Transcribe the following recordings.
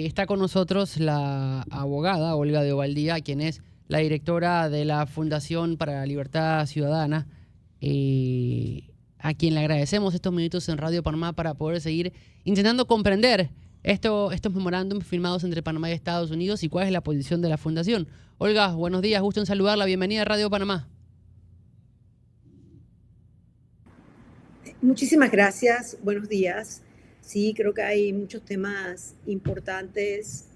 Está con nosotros la abogada Olga de Ovaldía, quien es la directora de la Fundación para la Libertad Ciudadana, a quien le agradecemos estos minutos en Radio Panamá para poder seguir intentando comprender estos memorándums firmados entre Panamá y Estados Unidos y cuál es la posición de la Fundación. Olga, buenos días, gusto en saludarla, bienvenida a Radio Panamá. Muchísimas gracias, buenos días. Sí, creo que hay muchos temas importantes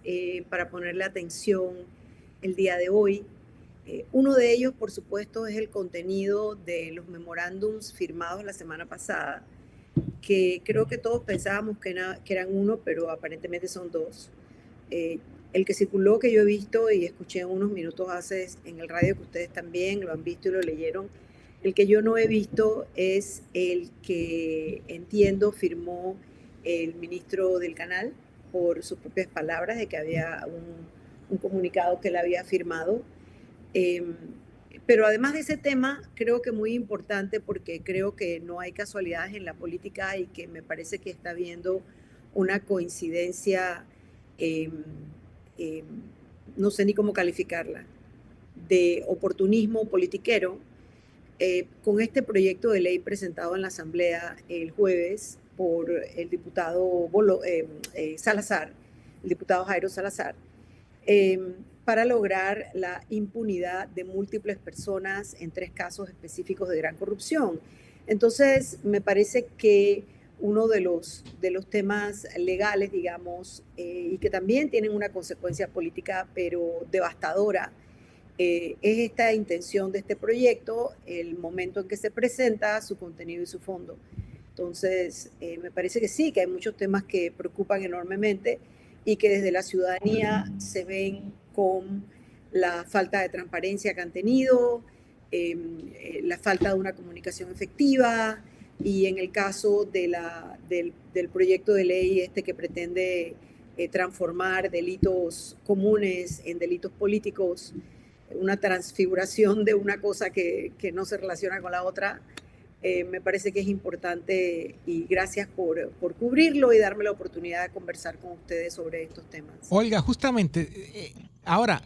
para ponerle atención el día de hoy. Uno de ellos, por supuesto, es el contenido de los memorándums firmados la semana pasada, que creo que todos pensábamos que eran uno, pero aparentemente son dos. El que circuló, que yo he visto y escuché unos minutos hace en el radio, que ustedes también lo han visto y lo leyeron. El que yo no he visto es el que entiendo firmó el ministro del canal por sus propias palabras, de que había un comunicado que él había firmado. Pero además de ese tema, creo que muy importante, porque creo que no hay casualidades en la política y que me parece que está habiendo una coincidencia, eh, eh, no sé ni cómo calificarla, de oportunismo politiquero, con este proyecto de ley presentado en la Asamblea el jueves por el diputado Salazar, el diputado Jairo Salazar, para lograr la impunidad de múltiples personas en 3 casos específicos de gran corrupción. Entonces, me parece que uno de los temas legales, digamos, y que también tienen una consecuencia política, pero devastadora, es esta intención de este proyecto, el momento en que se presenta, su contenido y su fondo. Entonces, me parece que sí, que hay muchos temas que preocupan enormemente y que desde la ciudadanía se ven con la falta de transparencia que han tenido, la falta de una comunicación efectiva, y en el caso del proyecto de ley este que pretende transformar delitos comunes en delitos políticos, una transfiguración de una cosa que no se relaciona con la otra. Me parece que es importante, y gracias por cubrirlo y darme la oportunidad de conversar con ustedes sobre estos temas. Olga, justamente, ahora,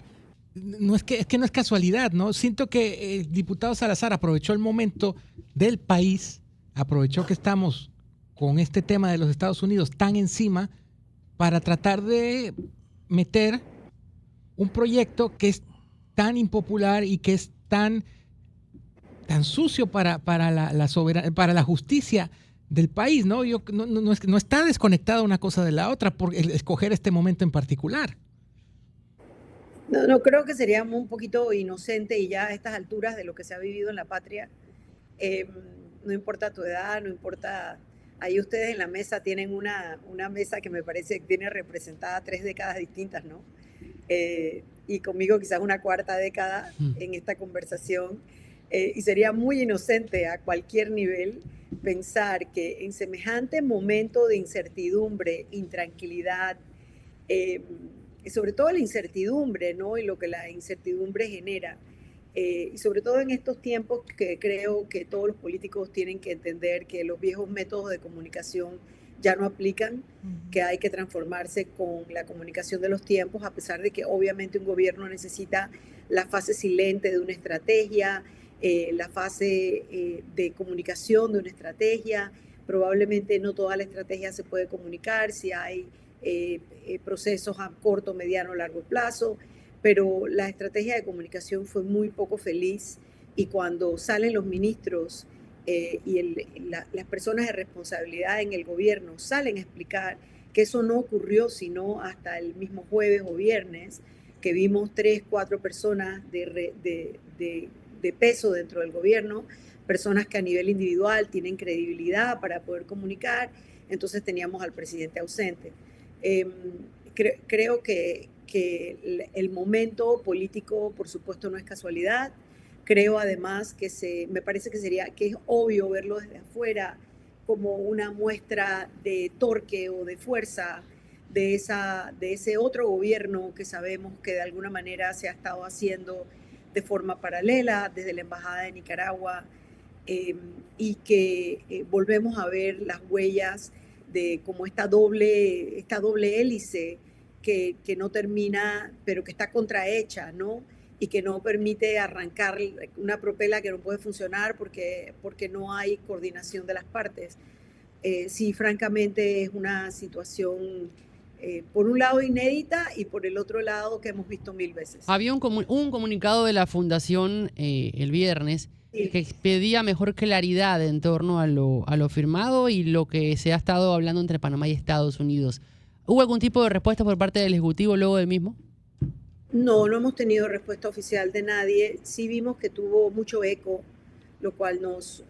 es que no es casualidad, ¿no? Siento que el diputado Salazar aprovechó el momento del país, aprovechó que estamos con este tema de los Estados Unidos tan encima para tratar de meter un proyecto que es tan impopular y que es tan sucio para la justicia del país, ¿no? No está desconectada una cosa de la otra por escoger este momento en particular. No, creo que sería un poquito inocente, y ya a estas alturas de lo que se ha vivido en la patria, no importa tu edad, no importa. Ahí ustedes en la mesa tienen una mesa que me parece que tiene representada 3 décadas distintas, ¿no? Y conmigo quizás una 4ª década en esta conversación. Y sería muy inocente a cualquier nivel pensar que en semejante momento de incertidumbre, intranquilidad, y sobre todo la incertidumbre, ¿no? Y lo que la incertidumbre genera, y sobre todo en estos tiempos, que creo que todos los políticos tienen que entender que los viejos métodos de comunicación ya no aplican, que hay que transformarse con la comunicación de los tiempos, a pesar de que obviamente un gobierno necesita la fase silente de una estrategia, la fase de comunicación de una estrategia. Probablemente no toda la estrategia se puede comunicar, si hay procesos a corto, mediano, largo plazo, pero la estrategia de comunicación fue muy poco feliz, y cuando salen los ministros las personas de responsabilidad en el gobierno salen a explicar que eso no ocurrió sino hasta el mismo jueves o viernes, que vimos 3, 4 personas de peso dentro del gobierno, personas que a nivel individual tienen credibilidad para poder comunicar. Entonces teníamos al presidente ausente. Creo que el momento político, por supuesto, no es casualidad. Creo además que me parece que es obvio verlo desde afuera como una muestra de torque o de fuerza de ese otro gobierno que sabemos que de alguna manera se ha estado haciendo de forma paralela desde la Embajada de Nicaragua, y que volvemos a ver las huellas de como esta doble hélice que no termina, pero que está contrahecha, ¿no? Y que no permite arrancar una propela que no puede funcionar porque no hay coordinación de las partes. Sí, francamente es una situación, por un lado inédita y por el otro lado que hemos visto 1000 veces. Había un comunicado de la Fundación el viernes Sí. que pedía mejor claridad en torno a lo firmado y lo que se ha estado hablando entre Panamá y Estados Unidos. ¿Hubo algún tipo de respuesta por parte del Ejecutivo luego del mismo? No hemos tenido respuesta oficial de nadie. Sí vimos que tuvo mucho eco, lo cual nos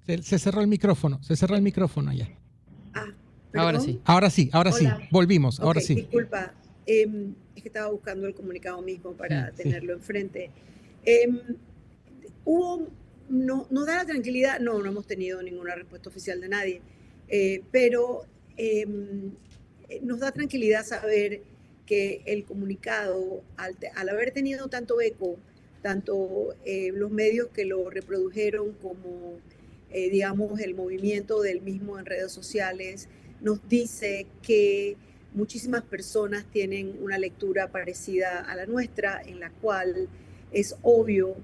Se cerró el micrófono ya. Ahora ¿perdón? sí. Ahora sí, Hola. volvimos, Ok, ahora sí. disculpa, es que estaba buscando el comunicado mismo para Sí. tenerlo enfrente. Nos da la tranquilidad, no hemos tenido ninguna respuesta oficial de nadie, pero nos da tranquilidad saber que el comunicado, al haber tenido tanto eco, tanto los medios que lo reprodujeron como, digamos, el movimiento del mismo en redes sociales, nos dice que muchísimas personas tienen una lectura parecida a la nuestra, en la cual es obvio,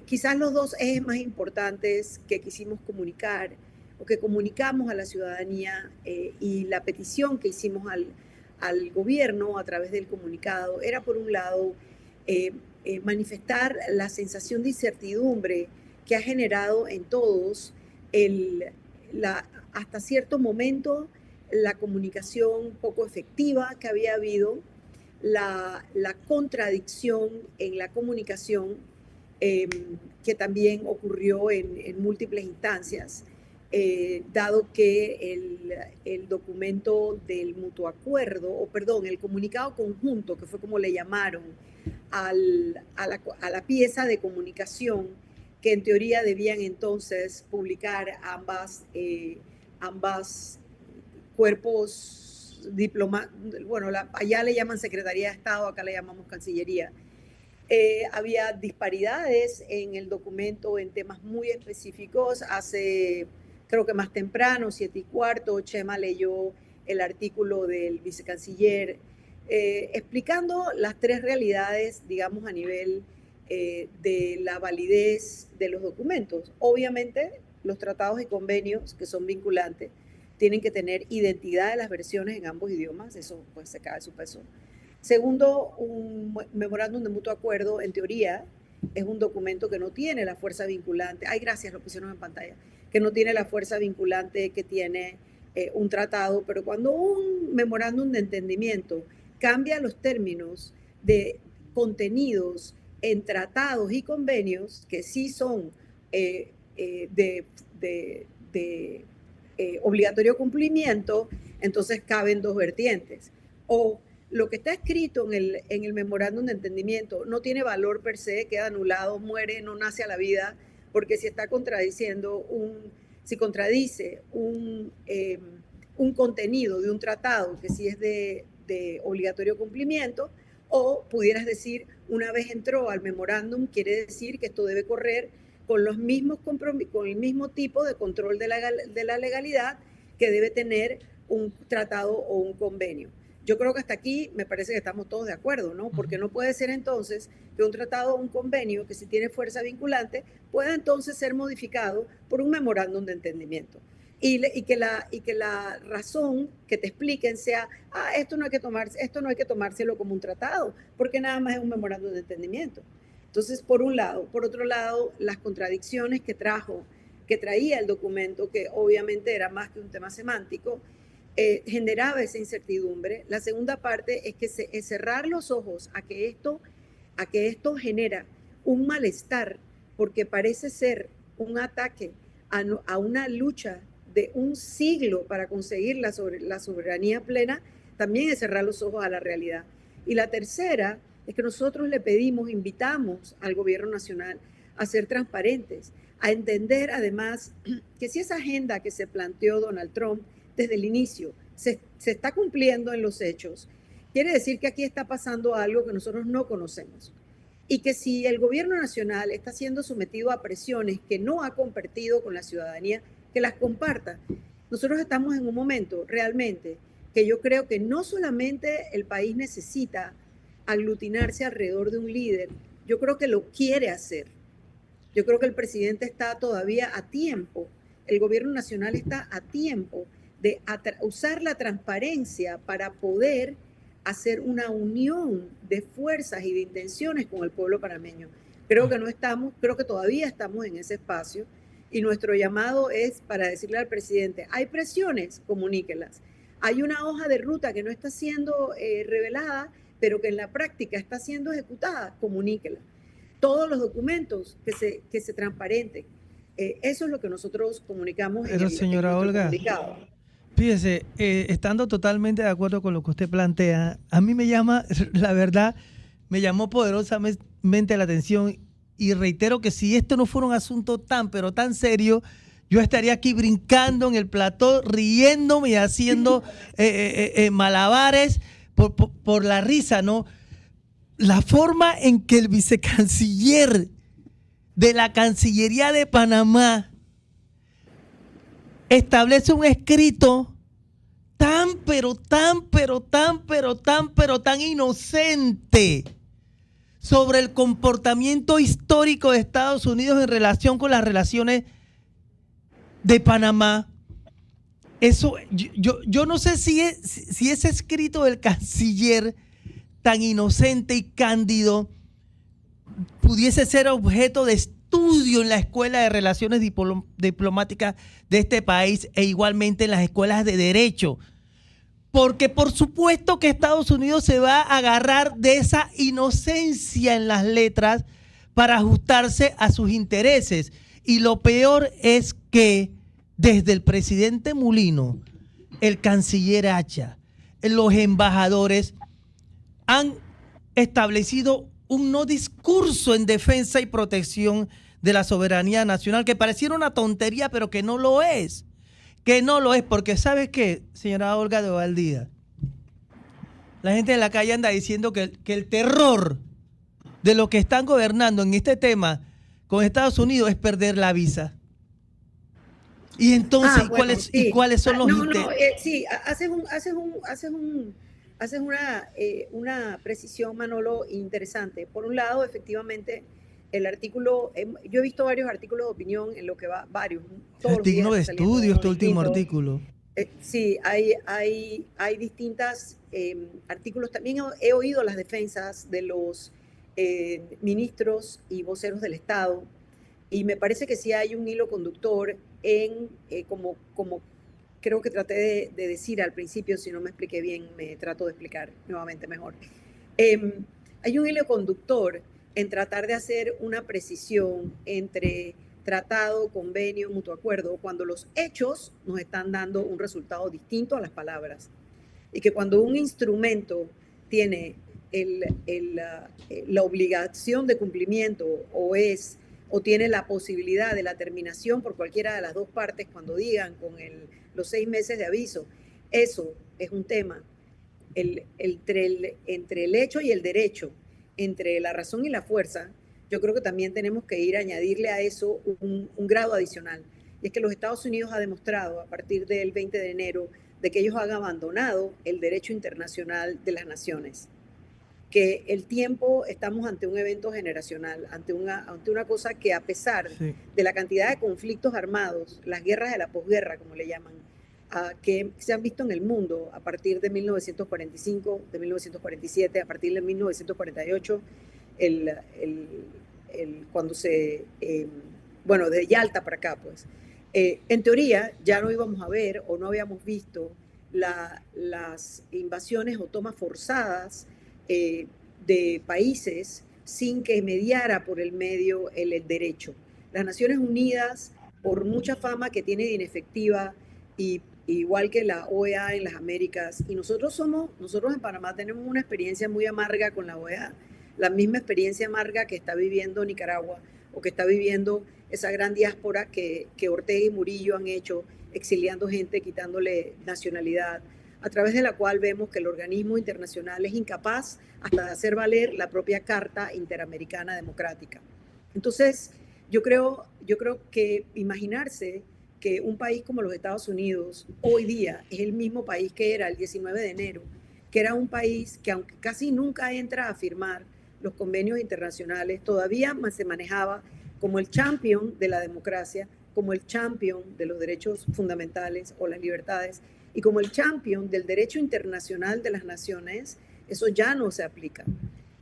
quizás los dos ejes más importantes que quisimos comunicar o que comunicamos a la ciudadanía y la petición que hicimos al gobierno a través del comunicado era, por un lado, manifestar la sensación de incertidumbre que ha generado en todos hasta cierto momento la comunicación poco efectiva que había habido, la contradicción en la comunicación que también ocurrió en múltiples instancias, dado que el documento del mutuo acuerdo, o perdón, el comunicado conjunto, que fue como le llamaron a la pieza de comunicación, que en teoría debían entonces publicar ambas cuerpos diplomáticos, bueno, allá le llaman Secretaría de Estado, acá le llamamos Cancillería. Había disparidades en el documento en temas muy específicos. Creo que más temprano, 7:15, Chema leyó el artículo del vicecanciller explicando las tres realidades, digamos, a nivel de la validez de los documentos. Obviamente, los tratados y convenios que son vinculantes tienen que tener identidad de las versiones en ambos idiomas, eso pues se cae su peso. Segundo, un memorándum de mutuo acuerdo, en teoría, es un documento que no tiene la fuerza vinculante, gracias, lo pusieron en pantalla, que no tiene la fuerza vinculante que tiene un tratado, pero cuando un memorándum de entendimiento cambia los términos de contenidos en tratados y convenios, que sí son obligatorio cumplimiento, entonces caben dos vertientes. O lo que está escrito en el memorándum de entendimiento no tiene valor per se, queda anulado, muere, no nace a la vida, porque si está si contradice un contenido de un tratado que sí es de obligatorio cumplimiento, o pudieras decir, una vez entró al memorándum, quiere decir que esto debe correr con el mismo tipo de control de la legalidad que debe tener un tratado o un convenio. Yo creo que hasta aquí me parece que estamos todos de acuerdo, ¿no? Porque no puede ser entonces que un tratado o un convenio que si tiene fuerza vinculante pueda entonces ser modificado por un memorándum de entendimiento. Y que la razón que te expliquen sea, esto no hay que tomárselo como un tratado, porque nada más es un memorándum de entendimiento. Entonces, por un lado. Por otro lado, las contradicciones que traía el documento, que obviamente era más que un tema semántico, generaba esa incertidumbre. La segunda parte es que cerrar los ojos a que esto genera un malestar, porque parece ser un ataque a una lucha de un siglo para conseguir la soberanía plena, también es cerrar los ojos a la realidad. Y la tercera es que nosotros invitamos al gobierno nacional a ser transparentes, a entender además que si esa agenda que se planteó Donald Trump desde el inicio se está cumpliendo en los hechos, quiere decir que aquí está pasando algo que nosotros no conocemos. Y que si el gobierno nacional está siendo sometido a presiones que no ha compartido con la ciudadanía, que las comparta. nosotros estamos en un momento realmente que yo creo que no solamente el país necesita aglutinarse alrededor de un líder, yo creo que lo quiere hacer. Yo creo que el presidente está todavía a tiempo, el gobierno nacional está a tiempo de usar la transparencia para poder hacer una unión de fuerzas y de intenciones con el pueblo panameño. Creo que no estamos, creo que todavía estamos en ese espacio y nuestro llamado es para decirle al presidente, hay presiones, comuníquelas. Hay una hoja de ruta que no está siendo revelada, pero que en la práctica está siendo ejecutada, comuníquela. Todos los documentos que se transparenten. Eso es lo que nosotros comunicamos. Pero señora Olga, fíjese, estando totalmente de acuerdo con lo que usted plantea, a mí me llama, la verdad, me llamó poderosamente la atención y reitero que si esto no fuera un asunto tan, pero tan serio, yo estaría aquí brincando en el plató, riéndome y haciendo malabares por la risa, ¿no? La forma en que el vicecanciller de la Cancillería de Panamá establece un escrito tan inocente sobre el comportamiento histórico de Estados Unidos en relación con las relaciones de Panamá. Eso, yo no sé si ese escrito del canciller tan inocente y cándido pudiese ser objeto de estudio en la Escuela de Relaciones Diplomáticas de este país e igualmente en las escuelas de Derecho. Porque por supuesto que Estados Unidos se va a agarrar de esa inocencia en las letras para ajustarse a sus intereses. Y lo peor es que desde el presidente Mulino, el canciller Acha, los embajadores han establecido un no discurso en defensa y protección de la soberanía nacional, que pareciera una tontería, pero que no lo es. Que no lo es, porque ¿sabe qué, señora Olga de Valdía? La gente en la calle anda diciendo que el terror de los que están gobernando en este tema con Estados Unidos es perder la visa. Y entonces, bueno, ¿y cuáles son los sí, haces una precisión, Manolo, interesante. Por un lado, efectivamente, el artículo, yo he visto varios artículos de opinión en lo que va, varios. Artículo de estudio, este último artículo. Sí, hay distintos artículos. También he oído las defensas de los ministros y voceros del Estado, y me parece que sí hay un hilo conductor en, como creo que traté de decir al principio, si no me expliqué bien, me trato de explicar nuevamente mejor. Hay un hilo conductor en tratar de hacer una precisión entre tratado, convenio, mutuo acuerdo, cuando los hechos nos están dando un resultado distinto a las palabras. Y que cuando un instrumento tiene la obligación de cumplimiento o tiene la posibilidad de la terminación por cualquiera de las dos partes cuando digan con los 6 meses de aviso, eso es un tema entre el hecho y el derecho, entre la razón y la fuerza. Yo creo que también tenemos que ir a añadirle a eso un grado adicional. Y es que los Estados Unidos ha demostrado a partir del 20 de enero de que ellos han abandonado el derecho internacional de las naciones. Que el tiempo, estamos ante un evento generacional, ante una cosa que a pesar de la cantidad de conflictos armados, las guerras de la posguerra, como le llaman, que se han visto en el mundo a partir de 1945, de 1947, a partir de 1948, cuando de Yalta para acá, pues. En teoría, ya no íbamos a ver o no habíamos visto las invasiones o tomas forzadas de países sin que mediara por el medio el derecho. Las Naciones Unidas, por mucha fama que tiene de inefectiva, y igual que la OEA en las Américas, y nosotros en Panamá tenemos una experiencia muy amarga con la OEA, la misma experiencia amarga que está viviendo Nicaragua o que está viviendo esa gran diáspora que Ortega y Murillo han hecho, exiliando gente, quitándole nacionalidad, a través de la cual vemos que el organismo internacional es incapaz hasta de hacer valer la propia Carta Interamericana Democrática. Entonces, yo creo que imaginarse que un país como los Estados Unidos hoy día es el mismo país que era el 19 de enero, que era un país que aunque casi nunca entra a firmar los convenios internacionales, todavía se manejaba como el champion de la democracia, como el champion de los derechos fundamentales o las libertades y como el champion del derecho internacional de las naciones, eso ya no se aplica.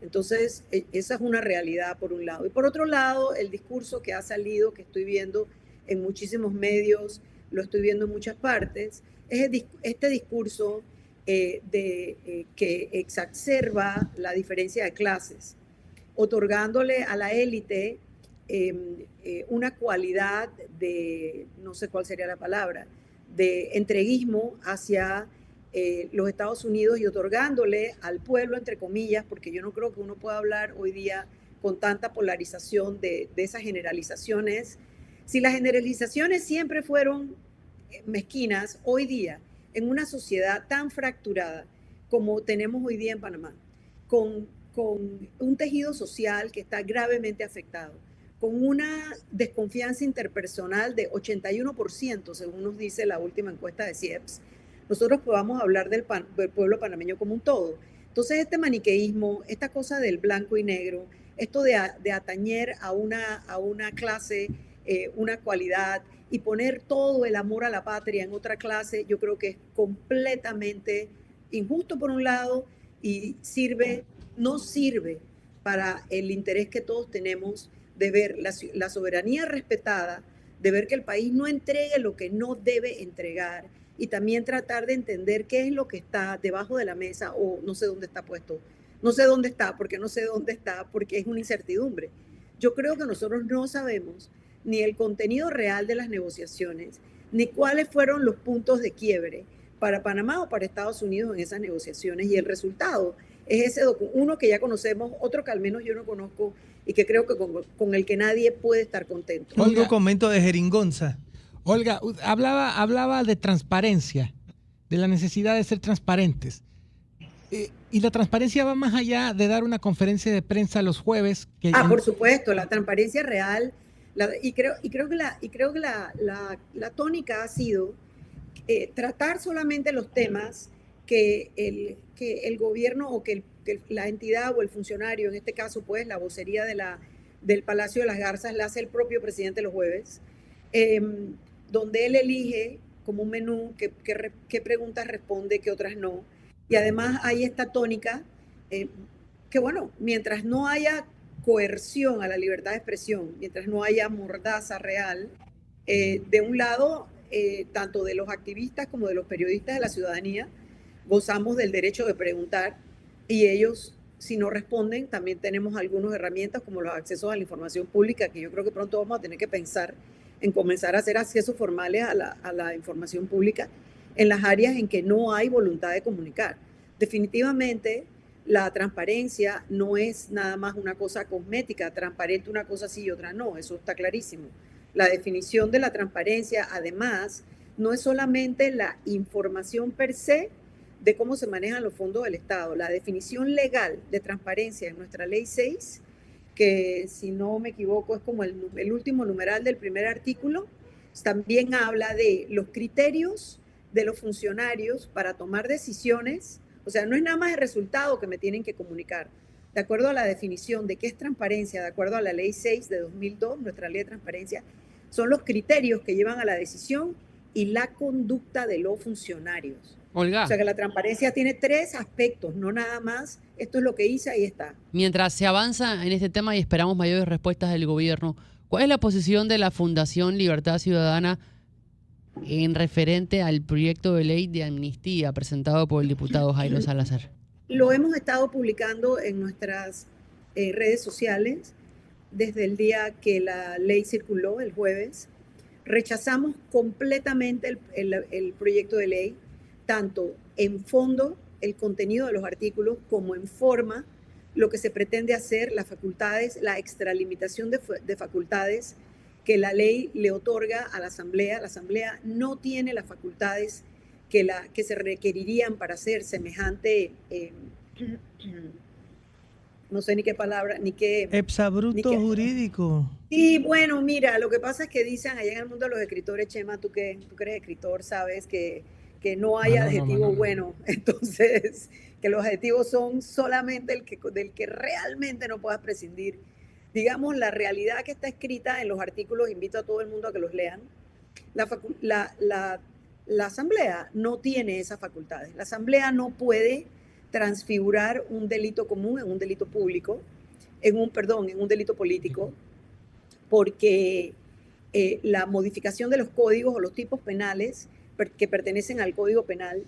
Entonces, esa es una realidad por un lado. Y por otro lado, el discurso que ha salido, que estoy viendo en muchísimos medios, lo estoy viendo en muchas partes, es este discurso que exacerba la diferencia de clases, otorgándole a la élite una cualidad de, no sé cuál sería la palabra, de entreguismo hacia los Estados Unidos y otorgándole al pueblo, entre comillas, porque yo no creo que uno pueda hablar hoy día con tanta polarización de esas generalizaciones. Si las generalizaciones siempre fueron mezquinas, hoy día, en una sociedad tan fracturada como tenemos hoy día en Panamá, con un tejido social que está gravemente afectado, con una desconfianza interpersonal de 81%, según nos dice la última encuesta de CIEPS, nosotros podamos hablar del pueblo panameño como un todo. Entonces, este maniqueísmo, esta cosa del blanco y negro, esto de atañer a una clase, una cualidad, y poner todo el amor a la patria en otra clase, yo creo que es completamente injusto por un lado y no sirve para el interés que todos tenemos de ver la soberanía respetada, de ver que el país no entregue lo que no debe entregar y también tratar de entender qué es lo que está debajo de la mesa o no sé dónde está puesto. No sé dónde está, porque es una incertidumbre. Yo creo que nosotros no sabemos ni el contenido real de las negociaciones, ni cuáles fueron los puntos de quiebre para Panamá o para Estados Unidos en esas negociaciones. Y el resultado es ese uno que ya conocemos, otro que al menos yo no conozco y que creo que con el que nadie puede estar contento. Un documento de jeringonza. Olga, hablaba de transparencia, de la necesidad de ser transparentes. Y la transparencia va más allá de dar una conferencia de prensa los jueves. Por supuesto, la transparencia real. Y creo que la tónica ha sido tratar solamente los temas que el gobierno o que la entidad o el funcionario, en este caso pues la vocería del Palacio de las Garzas, la hace el propio presidente los jueves, donde él elige como un menú qué preguntas responde, qué otras no. Y además hay esta tónica que bueno, mientras no haya coerción a la libertad de expresión, mientras no haya mordaza real, de un lado, tanto de los activistas como de los periodistas de la ciudadanía, gozamos del derecho de preguntar y ellos, si no responden, también tenemos algunas herramientas como los accesos a la información pública, que yo creo que pronto vamos a tener que pensar en comenzar a hacer accesos formales a la información pública en las áreas en que no hay voluntad de comunicar. Definitivamente, la transparencia no es nada más una cosa cosmética, transparente una cosa sí y otra no, eso está clarísimo. La definición de la transparencia, además, no es solamente la información per se de cómo se manejan los fondos del Estado. La definición legal de transparencia en nuestra Ley 6, que si no me equivoco es como el último numeral del primer artículo, también habla de los criterios de los funcionarios para tomar decisiones. O sea, no es nada más el resultado que me tienen que comunicar. De acuerdo a la definición de qué es transparencia, de acuerdo a la Ley 6 de 2002, nuestra Ley de Transparencia, son los criterios que llevan a la decisión y la conducta de los funcionarios. Olga. O sea que la transparencia tiene 3 aspectos, no nada más, esto es lo que hice, ahí está. Mientras se avanza en este tema y esperamos mayores respuestas del gobierno, ¿cuál es la posición de la Fundación Libertad Ciudadana en referente al proyecto de ley de amnistía presentado por el diputado Jairo Salazar? Lo hemos estado publicando en nuestras redes sociales desde el día que la ley circuló, el jueves. Rechazamos completamente el proyecto de ley, tanto en fondo, el contenido de los artículos, como en forma, lo que se pretende hacer, las facultades, la extralimitación de facultades que la ley le otorga a la Asamblea. La Asamblea no tiene las facultades que se requerirían para hacer semejante no sé ni qué palabra, ni qué... Exabrupto jurídico. Y bueno, mira, lo que pasa es que dicen allá en el mundo de los escritores, Chema, tú que eres escritor, sabes que no hay adjetivo bueno. Entonces, que los adjetivos son solamente del que realmente no puedas prescindir. Digamos, la realidad que está escrita en los artículos, invito a todo el mundo a que los lean. La Asamblea no tiene esas facultades. La Asamblea no puede transfigurar un delito común en un delito público, en un delito político, porque la modificación de los códigos o los tipos penales que pertenecen al Código Penal,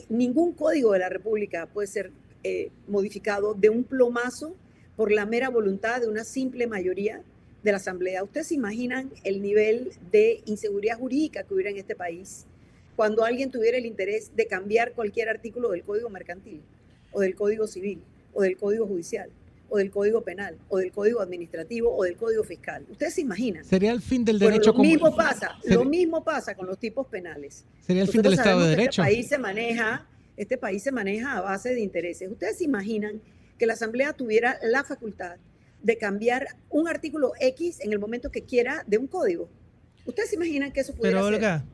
ningún código de la República puede ser modificado de un plomazo por la mera voluntad de una simple mayoría de la Asamblea. ¿Ustedes se imaginan el nivel de inseguridad jurídica que hubiera en este país cuando alguien tuviera el interés de cambiar cualquier artículo del Código Mercantil, o del Código Civil, o del Código Judicial, o del Código Penal, o del Código Administrativo, o del Código Fiscal? ¿Ustedes se imaginan? Sería el fin del derecho común. Lo mismo pasa con los tipos penales. Sería el fin del Estado de Derecho. Este país se maneja a base de intereses. ¿Ustedes se imaginan que la Asamblea tuviera la facultad de cambiar un artículo X en el momento que quiera de un código? ¿Ustedes se imaginan que eso pudiera ser? Pero Olga,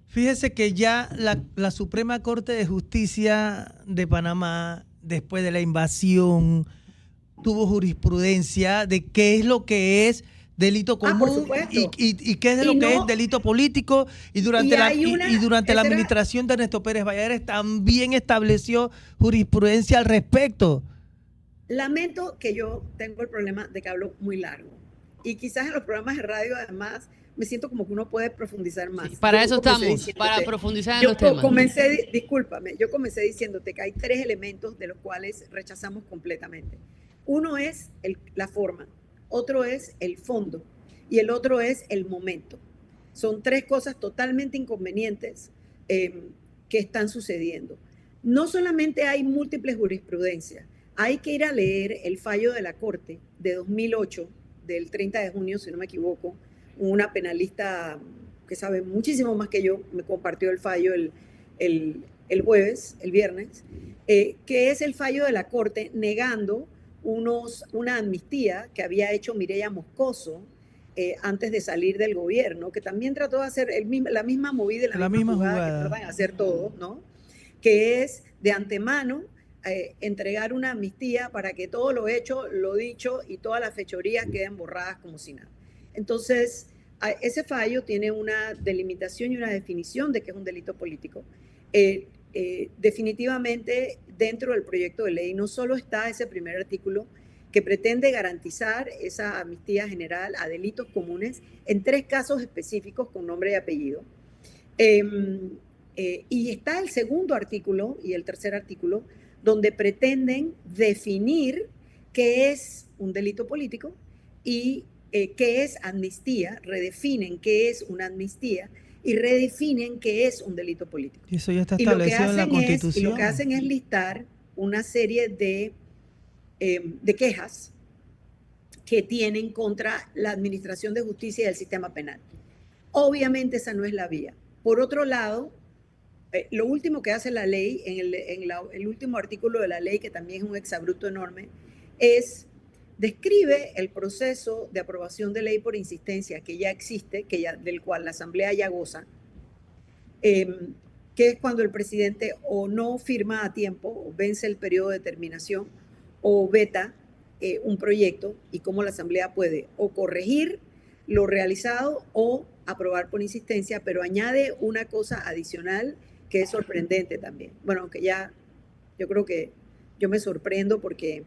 fíjese que ya la Suprema Corte de Justicia de Panamá, después de la invasión, tuvo jurisprudencia de qué es lo que es delito común y qué es lo que es delito político, y durante la administración de Ernesto Pérez Valladares también estableció jurisprudencia al respecto. Lamento que yo tengo el problema de que hablo muy largo, y quizás en los programas de radio además me siento como que uno puede profundizar más. Sí, para eso estamos, para profundizar en los temas. Yo comencé diciéndote que hay 3 elementos de los cuales rechazamos completamente. Uno es la forma, otro es el fondo y el otro es el momento. Son 3 cosas totalmente inconvenientes que están sucediendo. No solamente hay múltiples jurisprudencias, hay que ir a leer el fallo de la Corte de 2008, del 30 de junio, si no me equivoco. Una penalista que sabe muchísimo más que yo me compartió el fallo el viernes, que es el fallo de la Corte negando una amnistía que había hecho Mireya Moscoso antes de salir del gobierno, que también trató de hacer la misma movida y la misma jugada que tratan de hacer todos, ¿no? Que es de antemano entregar una amnistía para que todo lo hecho, lo dicho y todas las fechorías queden borradas como si nada. Entonces, ese fallo tiene una delimitación y una definición de que es un delito político. Definitivamente, dentro del proyecto de ley no solo está ese primer artículo que pretende garantizar esa amnistía general a delitos comunes en 3 casos específicos con nombre y apellido. Y está el segundo artículo y el tercer artículo, donde pretenden definir qué es un delito político y qué es amnistía, redefinen qué es una amnistía y redefinen qué es un delito político. Y eso ya está establecido en la Constitución. Y lo que hacen es listar una serie de quejas que tienen contra la Administración de Justicia y el sistema penal. Obviamente esa no es la vía. Por otro lado, lo último que hace la ley, en el último artículo de la ley, que también es un exabrupto enorme, describe el proceso de aprobación de ley por insistencia que ya existe, del cual la Asamblea ya goza, que es cuando el presidente o no firma a tiempo, o vence el periodo de terminación, o veta un proyecto, y cómo la Asamblea puede o corregir lo realizado o aprobar por insistencia, pero añade una cosa adicional que es sorprendente también. Bueno, aunque yo creo que yo me sorprendo porque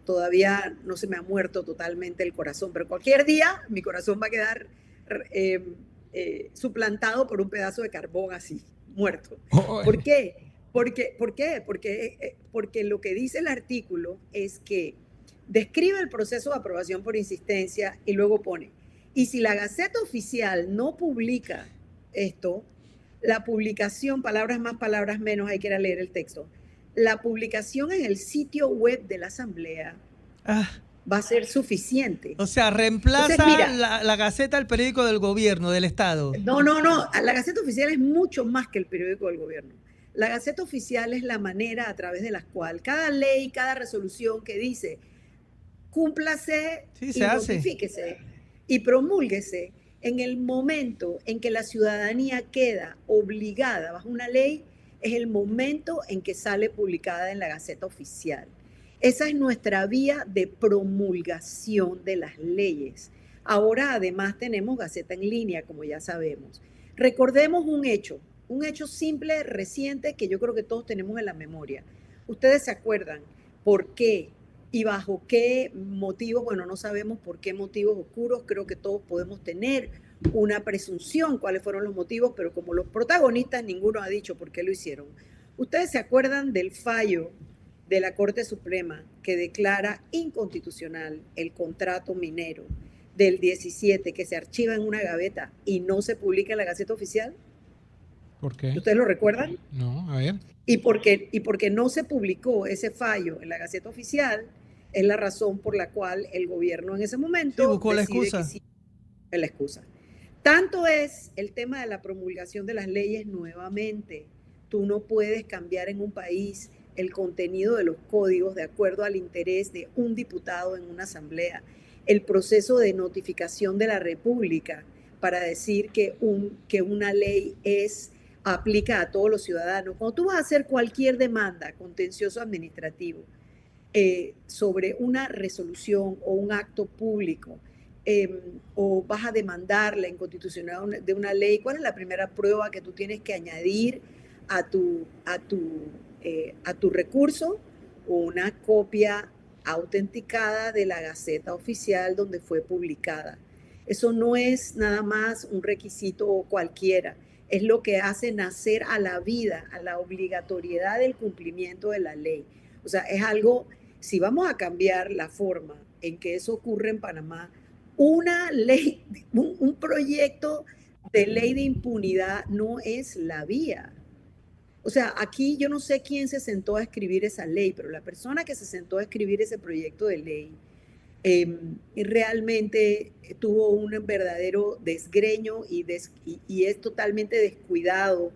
todavía no se me ha muerto totalmente el corazón, pero cualquier día mi corazón va a quedar suplantado por un pedazo de carbón así, muerto. ¿Por qué? Porque lo que dice el artículo es que describe el proceso de aprobación por insistencia y luego pone, y si la Gaceta Oficial no publica esto, la publicación, palabras más, palabras menos, hay que ir a leer el texto, la publicación en el sitio web de la Asamblea va a ser suficiente. O sea, reemplaza. Entonces, mira, la Gaceta, el periódico del gobierno, del Estado. No, la Gaceta Oficial es mucho más que el periódico del gobierno. La Gaceta Oficial es la manera a través de la cual cada ley, cada resolución que dice cúmplase Sí, y se hace. notifíquese y promúlguese en el momento en que la ciudadanía queda obligada bajo una ley, es el momento en que sale publicada en la Gaceta Oficial. Esa es nuestra vía de promulgación de las leyes. Ahora además tenemos Gaceta en línea, como ya sabemos. Recordemos un hecho simple, reciente, que yo creo que todos tenemos en la memoria. Ustedes se acuerdan por qué y bajo qué motivos, bueno, no sabemos por qué motivos oscuros, creo que todos podemos tener una presunción cuáles fueron los motivos, pero como los protagonistas ninguno ha dicho por qué lo hicieron. Ustedes se acuerdan del fallo de la Corte Suprema que declara inconstitucional el contrato minero del 17 que se archiva en una gaveta y no se publica en la Gaceta Oficial. ¿Por qué? ¿Ustedes lo recuerdan? No, a ver. Y porque no se publicó ese fallo en la Gaceta Oficial, es la razón por la cual el gobierno en ese momento Sí, buscó la decide excusa. que sí, es la excusa. Tanto es el tema de la promulgación de las leyes nuevamente. Tú no puedes cambiar en un país el contenido de los códigos de acuerdo al interés de un diputado en una asamblea. El proceso de notificación de la República para decir que una ley aplica a todos los ciudadanos. Cuando tú vas a hacer cualquier demanda contencioso administrativo sobre una resolución o un acto público, o vas a demandar la inconstitucionalidad de una ley, ¿cuál es la primera prueba que tú tienes que añadir a tu recurso? Una copia autenticada de la Gaceta Oficial donde fue publicada. Eso no es nada más un requisito cualquiera, es lo que hace nacer a la vida, a la obligatoriedad del cumplimiento de la ley. O sea, es algo, si vamos a cambiar la forma en que eso ocurre en Panamá, una ley, un proyecto de ley de impunidad no es la vía. O sea, aquí yo no sé quién se sentó a escribir esa ley, pero la persona que se sentó a escribir ese proyecto de ley realmente tuvo un verdadero desgreño y es totalmente descuidado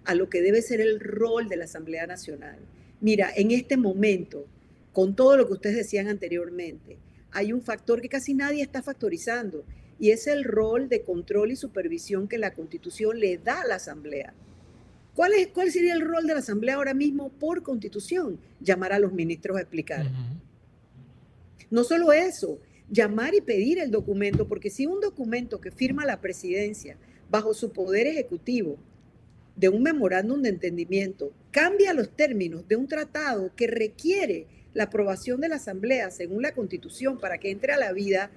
a lo que debe ser el rol de la Asamblea Nacional. Mira, en este momento, con todo lo que ustedes decían anteriormente, hay un factor que casi nadie está factorizando y es el rol de control y supervisión que la Constitución le da a la Asamblea. ¿Cuál sería el rol de la Asamblea ahora mismo por Constitución? Llamar a los ministros a explicar. No solo eso, llamar y pedir el documento, porque si un documento que firma la presidencia bajo su poder ejecutivo de un memorándum de entendimiento cambia los términos de un tratado que requiere la aprobación de la Asamblea según la Constitución para que entre a la vida,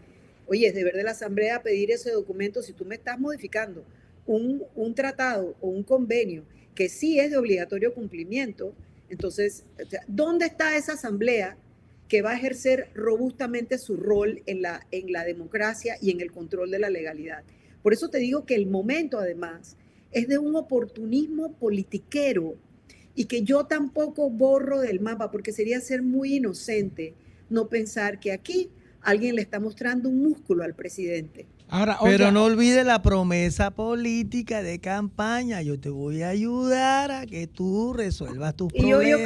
oye, es deber de la Asamblea pedir ese documento. Si tú me estás modificando un tratado o un convenio que sí es de obligatorio cumplimiento, entonces, ¿dónde está esa Asamblea que va a ejercer robustamente su rol en la democracia y en el control de la legalidad? Por eso te digo que el momento, además, es de un oportunismo politiquero y que yo tampoco borro del mapa, porque sería ser muy inocente no pensar que aquí alguien le está mostrando un músculo al presidente. Ahora, Pero Olga, no olvide la promesa política de campaña. Yo te voy a ayudar a que tú resuelvas tus Y problemas.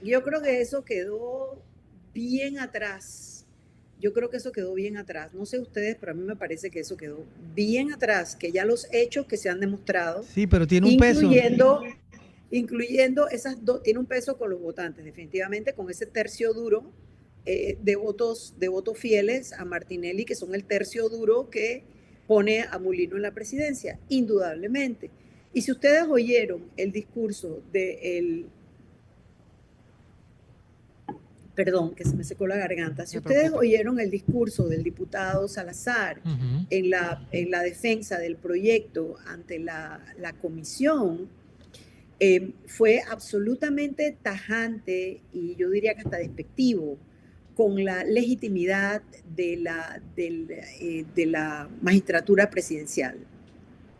yo creo que eso quedó bien atrás. Yo creo que eso quedó bien atrás. No sé ustedes, pero a mí me parece que eso quedó bien atrás, que ya los hechos que se han demostrado, Sí, pero tiene un peso. incluyendo esas dos, tiene un peso con los votantes, definitivamente, con ese tercio duro de votos fieles a Martinelli, que son el tercio duro que pone a Mulino en la presidencia, indudablemente. Y si ustedes oyeron el discurso perdón, que se me secó la garganta, si ustedes oyeron el discurso del diputado Salazar en la defensa del proyecto ante la comisión, fue absolutamente tajante y yo diría que hasta despectivo con la legitimidad de la magistratura presidencial.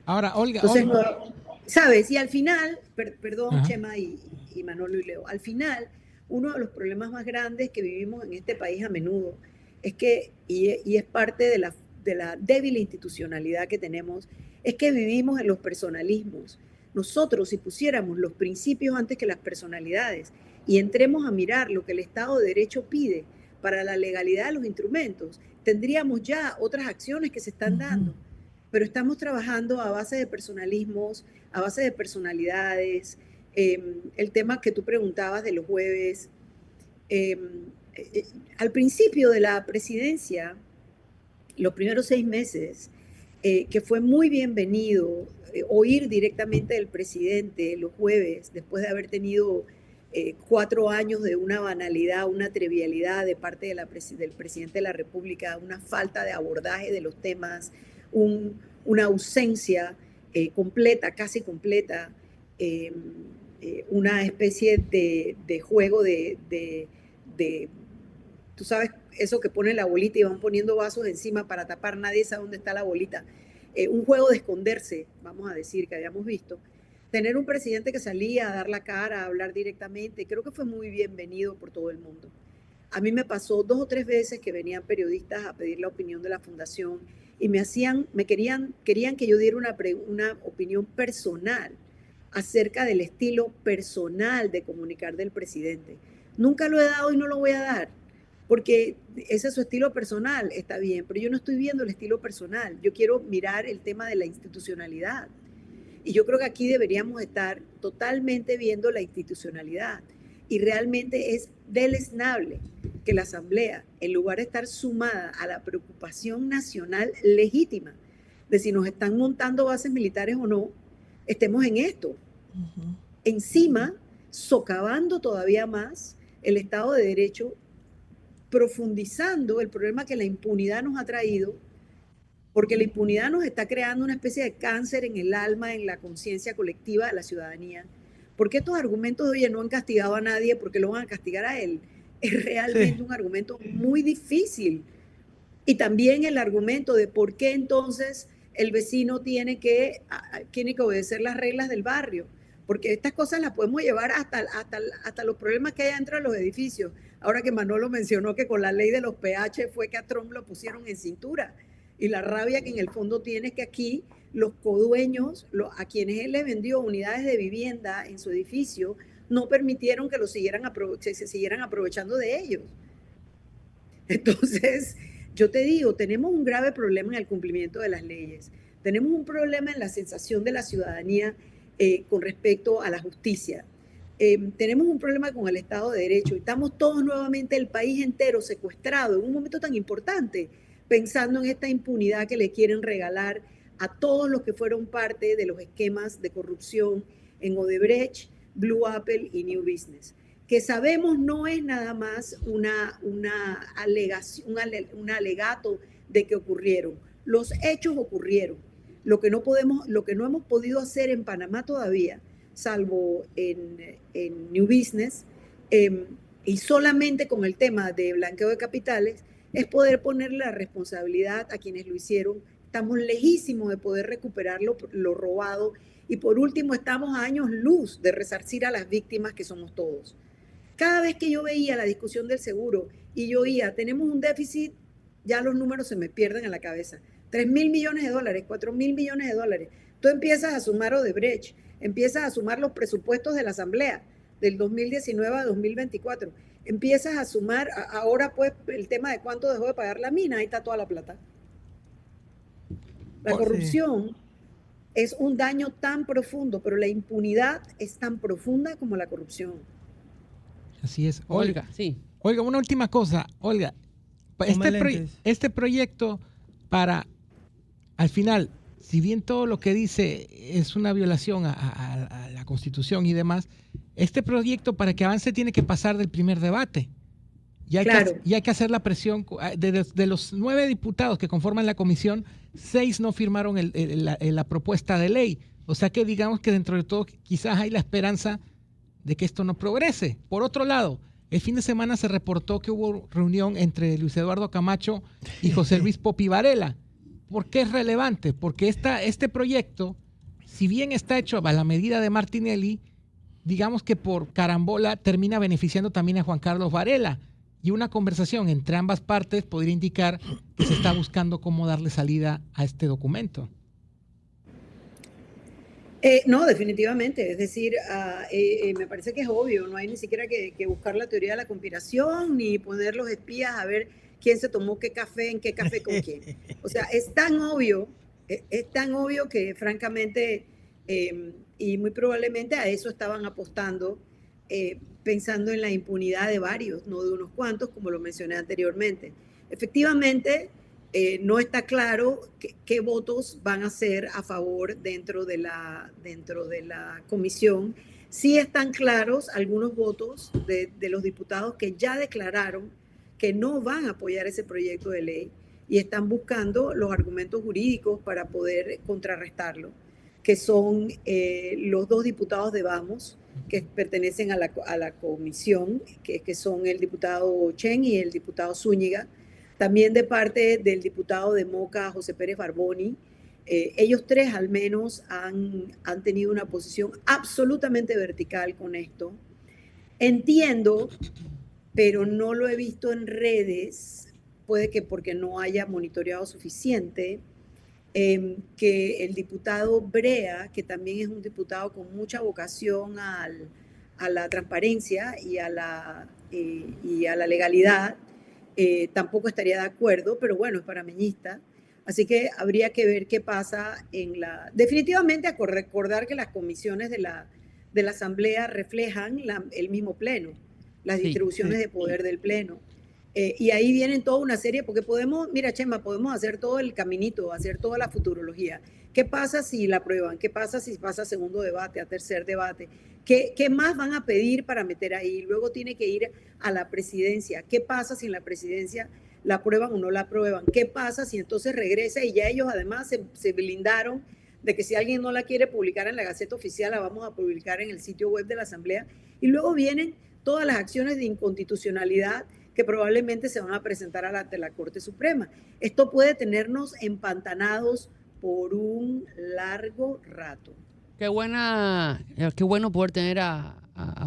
ahora, Olga, Entonces, Olga, ¿sabes? Y al final, perdón, Ajá. Chema y Manolo y Leo, al final, uno de los problemas más grandes que vivimos en este país a menudo es que, y es parte de la débil institucionalidad que tenemos, es que vivimos en los personalismos. Nosotros, si pusiéramos los principios antes que las personalidades y entremos a mirar lo que el Estado de Derecho pide para la legalidad de los instrumentos, tendríamos ya otras acciones que se están dando. Pero estamos trabajando a base de personalismos, a base de personalidades. El tema que tú preguntabas de los jueves. Al principio de la presidencia, los primeros 6 meses, que fue muy bienvenido oír directamente del presidente los jueves, después de haber tenido 4 años de una banalidad, una trivialidad de parte de del presidente de la República, una falta de abordaje de los temas, una ausencia completa, casi completa, una especie de juego de, tú sabes, eso que ponen la bolita y van poniendo vasos encima para tapar, nadie sabe dónde está la bolita. Un juego de esconderse, vamos a decir, que habíamos visto. Tener un presidente que salía a dar la cara, a hablar directamente, creo que fue muy bienvenido por todo el mundo. A mí me pasó 2 o 3 veces que venían periodistas a pedir la opinión de la fundación y querían que yo diera una opinión personal acerca del estilo personal de comunicar del presidente. Nunca lo he dado y no lo voy a dar, porque ese es su estilo personal, está bien, pero yo no estoy viendo el estilo personal, yo quiero mirar el tema de la institucionalidad. Y yo creo que aquí deberíamos estar totalmente viendo la institucionalidad. Y realmente es deleznable que la Asamblea, en lugar de estar sumada a la preocupación nacional legítima de si nos están montando bases militares o no, estemos en esto. Encima, socavando todavía más el Estado de Derecho, profundizando el problema que la impunidad nos ha traído, porque la impunidad nos está creando una especie de cáncer en el alma, en la conciencia colectiva de la ciudadanía. Porque estos argumentos de, oye, no han castigado a nadie, porque lo van a castigar a él, es realmente un argumento muy difícil. Y también el argumento de por qué entonces el vecino tiene que obedecer las reglas del barrio. Porque estas cosas las podemos llevar hasta los problemas que hay dentro de los edificios. Ahora que Manolo mencionó que con la ley de los PH fue que a Trump lo pusieron en cintura. Y la rabia que en el fondo tiene es que aquí los codueños, a quienes él les vendió unidades de vivienda en su edificio, no permitieron que se siguieran aprovechando de ellos. Entonces, yo te digo, tenemos un grave problema en el cumplimiento de las leyes. Tenemos un problema en la sensación de la ciudadanía con respecto a la justicia. Tenemos un problema con el Estado de Derecho y estamos todos nuevamente, el país entero, secuestrado en un momento tan importante, pensando en esta impunidad que le quieren regalar a todos los que fueron parte de los esquemas de corrupción en Odebrecht, Blue Apple y New Business, que sabemos no es nada más un alegato de que ocurrieron. Los hechos ocurrieron. Lo que no hemos podido hacer en Panamá todavía, salvo en New Business, y solamente con el tema de blanqueo de capitales, es poder ponerle la responsabilidad a quienes lo hicieron. Estamos lejísimos de poder recuperar lo robado y por último estamos a años luz de resarcir a las víctimas que somos todos. Cada vez que yo veía la discusión del seguro y yo oía, tenemos un déficit, ya los números se me pierden en la cabeza. 3.000 millones de dólares, 4.000 millones de dólares. Tú empiezas a sumar Odebrecht, empiezas a sumar los presupuestos de la Asamblea del 2019 a 2024. Empiezas a sumar ahora pues el tema de cuánto dejó de pagar la mina, ahí está toda la plata. La corrupción es un daño tan profundo, pero la impunidad es tan profunda como la corrupción. Así es. Olga, sí. Olga, una última cosa. Olga, este proyecto para, al final, si bien todo lo que dice es una violación a la Constitución y demás, este proyecto para que avance tiene que pasar del primer debate. Y hay que hacer la presión. De los 9 diputados que conforman la comisión, 6 no firmaron la propuesta de ley. O sea que digamos que dentro de todo quizás hay la esperanza de que esto no progrese. Por otro lado, el fin de semana se reportó que hubo reunión entre Luis Eduardo Camacho y José Luis Popi Varela. ¿Por qué es relevante? Porque este proyecto, si bien está hecho a la medida de Martinelli, digamos que por carambola termina beneficiando también a Juan Carlos Varela. Y una conversación entre ambas partes podría indicar que se está buscando cómo darle salida a este documento. No, definitivamente. Es decir, me parece que es obvio. No hay ni siquiera que buscar la teoría de la conspiración ni poner los espías a ver quién se tomó qué café, en qué café con quién. O sea, es tan obvio que francamente, y muy probablemente a eso estaban apostando, pensando en la impunidad de varios, no de unos cuantos, como lo mencioné anteriormente. Efectivamente, no está claro qué votos van a ser a favor dentro de la comisión. Sí están claros algunos votos de los diputados que ya declararon que no van a apoyar ese proyecto de ley y están buscando los argumentos jurídicos para poder contrarrestarlo, que son los dos diputados de Vamos, que pertenecen a la comisión, que son el diputado Chen y el diputado Zúñiga, también de parte del diputado de Moca, José Pérez Barboni. Ellos tres al menos han tenido una posición absolutamente vertical con esto. Entiendo, pero no lo he visto en redes, puede que porque no haya monitoreado suficiente, que el diputado Brea, que también es un diputado con mucha vocación a la transparencia y a la legalidad, tampoco estaría de acuerdo, pero bueno, es panameñista. Así que habría que ver qué pasa definitivamente recordar que las comisiones de la Asamblea reflejan el mismo pleno, las distribuciones de poder del pleno. Y ahí vienen toda una serie, porque mira, Chema, podemos hacer todo el caminito, hacer toda la futurología. ¿Qué pasa si la aprueban? ¿Qué pasa si pasa a segundo debate, a tercer debate? ¿Qué más van a pedir para meter ahí? Luego tiene que ir a la presidencia. ¿Qué pasa si en la presidencia la aprueban o no la aprueban? ¿Qué pasa si entonces regresa y ya ellos además se blindaron de que si alguien no la quiere publicar en la Gaceta Oficial, la vamos a publicar en el sitio web de la Asamblea? Y luego vienen todas las acciones de inconstitucionalidad que probablemente se van a presentar ante la Corte Suprema. Esto puede tenernos empantanados por un largo rato. Qué bueno poder tener a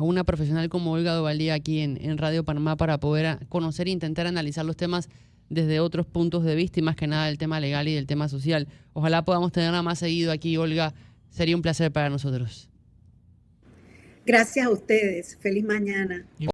una profesional como Olga Dovaldía aquí en Radio Panamá para poder conocer e intentar analizar los temas desde otros puntos de vista y más que nada el tema legal y del tema social. Ojalá podamos tenerla más seguido aquí, Olga. Sería un placer para nosotros. Gracias a ustedes. Feliz mañana.